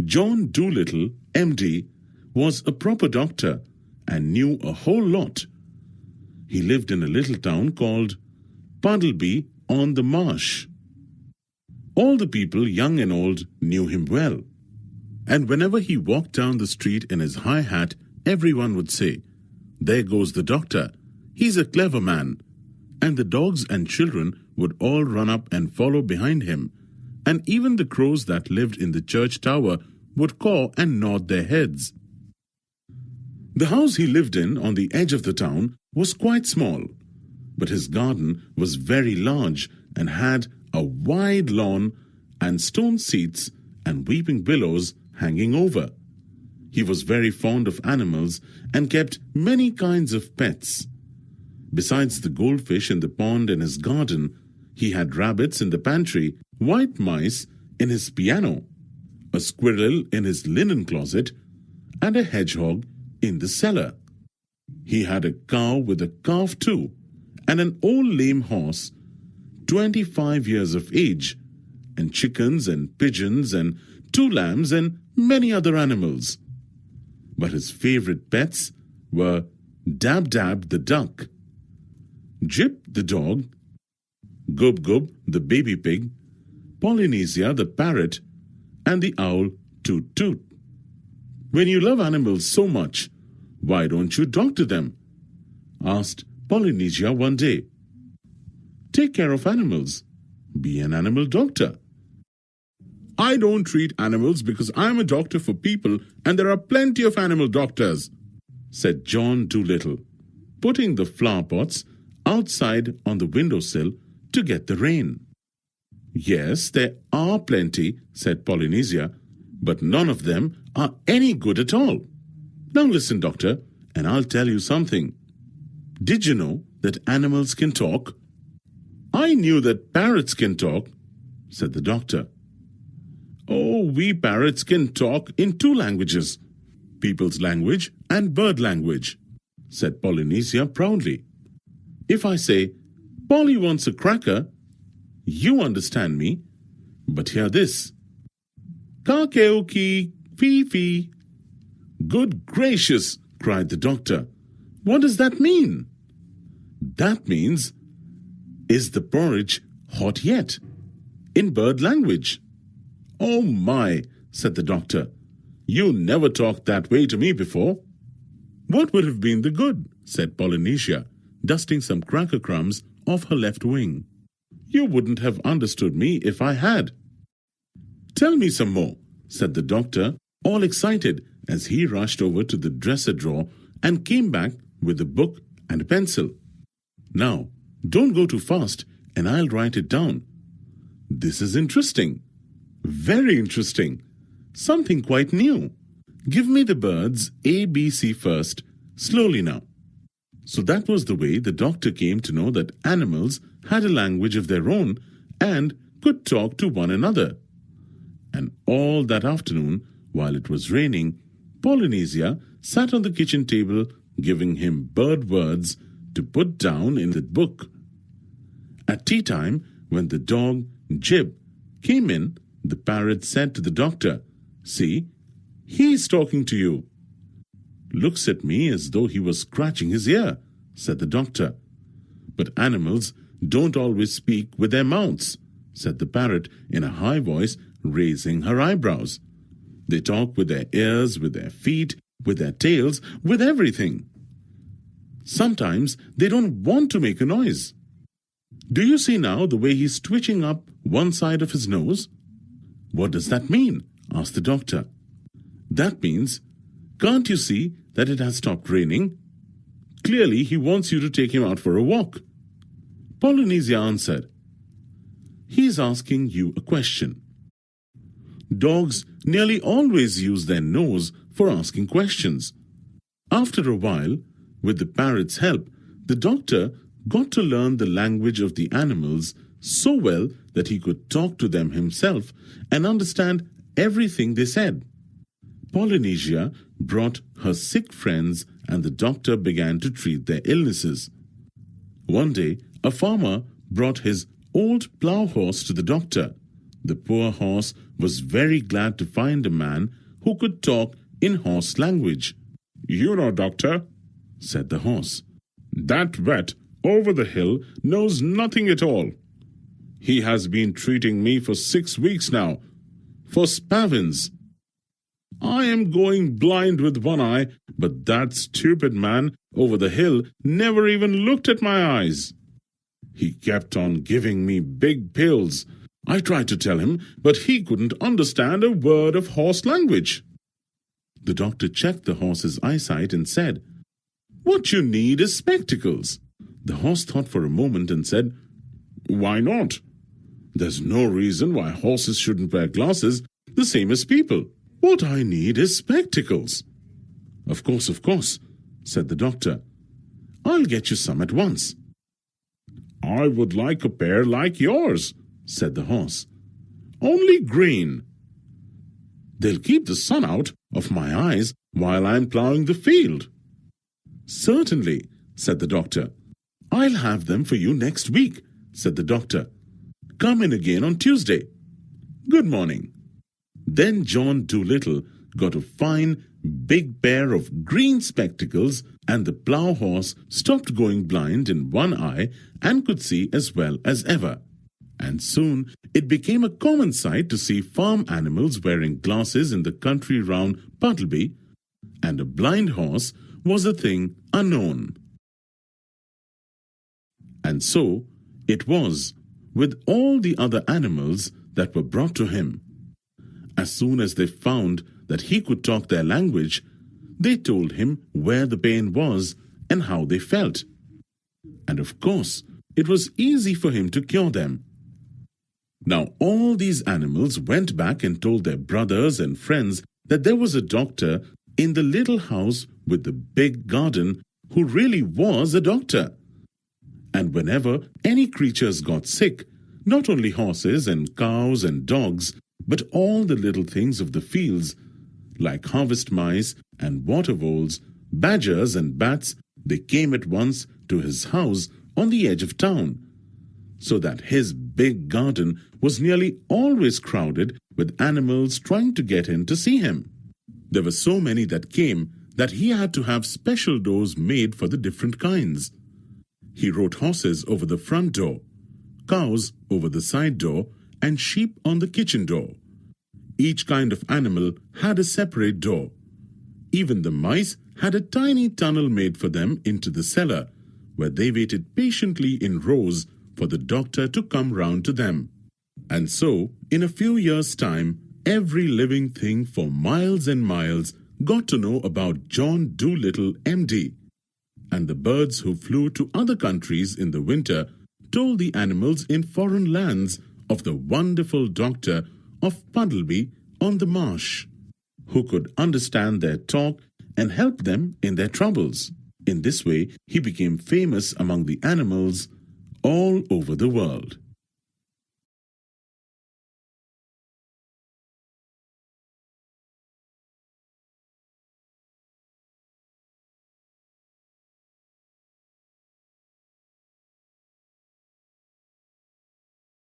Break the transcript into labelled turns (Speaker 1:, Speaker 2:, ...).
Speaker 1: John Dolittle, MD, was a proper doctor and knew a whole lot. He lived in a little town called Puddleby on the Marsh. All the people, young and old, knew him well. And whenever he walked down the street in his high hat, everyone would say, "There goes the doctor. He's a clever man." And the dogs and children would all run up and follow behind him, and even the crows that lived in the church tower would caw and nod their heads. The house he lived in on the edge of the town was quite small, but his garden was very large and had a wide lawn and stone seats and weeping willows hanging over. He was very fond of animals and kept many kinds of pets. Besides the goldfish in the pond in his garden, he had rabbits in the pantry, white mice in his piano, a squirrel in his linen closet, and a hedgehog in the cellar. He had a cow with a calf too, and an old lame horse, 25 years of age, and chickens and pigeons and 2 lambs and many other animals. But his favorite pets were Dab Dab the duck, Jip the dog, Gub Gub the baby pig, Polynesia the parrot, and the owl Toot Toot. "When you love animals so much, why don't you doctor them?" asked Polynesia one day. "Take care of animals. Be an animal doctor." "I don't treat animals because I'm a doctor for people and there are plenty of animal doctors," said John Dolittle, putting the flower pots outside on the windowsill to get the rain. "Yes, there are plenty," said Polynesia, "but none of them are any good at all. Now listen, doctor, and I'll tell you something. Did you know that animals can talk?" "I knew that parrots can talk," said the doctor. "Oh, we parrots can talk in 2 languages, people's language and bird language," said Polynesia proudly. "If I say, 'Polly wants a cracker,' you understand me, but hear this. Ka-keo-ki, fee-fee." "Good gracious," cried the doctor. "What does that mean?" "That means, 'Is the porridge hot yet?' in bird language." "Oh my," said the doctor. "You never talked that way to me before." "What would have been the good?" said Polynesia, dusting some cracker crumbs off her left wing. "You wouldn't have understood me if I had." "Tell me some more," said the doctor, all excited as he rushed over to the dresser drawer and came back with a book and a pencil. "Now, don't go too fast and I'll write it down. This is interesting. Very interesting. Something quite new. Give me the birds A, B, C first, slowly now." So that was the way the doctor came to know that animals had a language of their own and could talk to one another. And all that afternoon, while it was raining, Polynesia sat on the kitchen table giving him bird words to put down in the book. At tea time, when the dog, Jib, came in, the parrot said to the doctor, "See, he's talking to you." "Looks at me as though he was scratching his ear," said the doctor. "But animals don't always speak with their mouths," said the parrot in a high voice, raising her eyebrows. "They talk with their ears, with their feet, with their tails, with everything. Sometimes they don't want to make a noise. Do you see now the way he's twitching up one side of his nose?" "What does that mean?" asked the doctor. "That means, can't you see that it has stopped raining? Clearly he wants you to take him out for a walk." Polynesia answered, "He's asking you a question." Dogs nearly always use their nose for asking questions. After a while, with the parrot's help, the doctor got to learn the language of the animals so well that he could talk to them himself and understand everything they said. Polynesia brought her sick friends and the doctor began to treat their illnesses. One day, a farmer brought his old plough horse to the doctor. The poor horse was very glad to find a man who could talk in horse language. "You know, doctor," said the horse, "that vet over the hill knows nothing at all. He has been treating me for 6 weeks now, for spavins. I am going blind with one eye, but that stupid man over the hill never even looked at my eyes. He kept on giving me big pills. I tried to tell him, but he couldn't understand a word of horse language." The doctor checked the horse's eyesight and said, "What you need is spectacles." The horse thought for a moment and said, "Why not? There's no reason why horses shouldn't wear glasses, the same as people. What I need is spectacles." Of course, said the doctor. "I'll get you some at once." "I would like a pair like yours," said the horse. "Only green. They'll keep the sun out of my eyes while I'm plowing the field." "Certainly," said the doctor. "I'll have them for you next week," said the doctor. "Come in again on Tuesday. Good morning." Then John Dolittle got a fine, big pair of green spectacles, and the plough horse stopped going blind in one eye and could see as well as ever. And soon it became a common sight to see farm animals wearing glasses in the country round Puddleby, and a blind horse was a thing unknown. And so it was with all the other animals that were brought to him. As soon as they found that he could talk their language, they told him where the pain was and how they felt. And of course, it was easy for him to cure them. Now all these animals went back and told their brothers and friends that there was a doctor in the little house with the big garden who really was a doctor. And whenever any creatures got sick, not only horses and cows and dogs, but all the little things of the fields, like harvest mice and water voles, badgers and bats, they came at once to his house on the edge of town, so that his big garden was nearly always crowded with animals trying to get in to see him. There were so many that came that he had to have special doors made for the different kinds. He wrote horses over the front door, cows over the side door, and sheep on the kitchen door. Each kind of animal had a separate door. Even the mice had a tiny tunnel made for them into the cellar, where they waited patiently in rows for the doctor to come round to them. And so, in a few years' time, every living thing for miles and miles got to know about John Dolittle, MD. And the birds who flew to other countries in the winter told the animals in foreign lands of the wonderful doctor of Puddleby on the marsh, who could understand their talk and help them in their troubles. In this way, he became famous among the animals all over the world.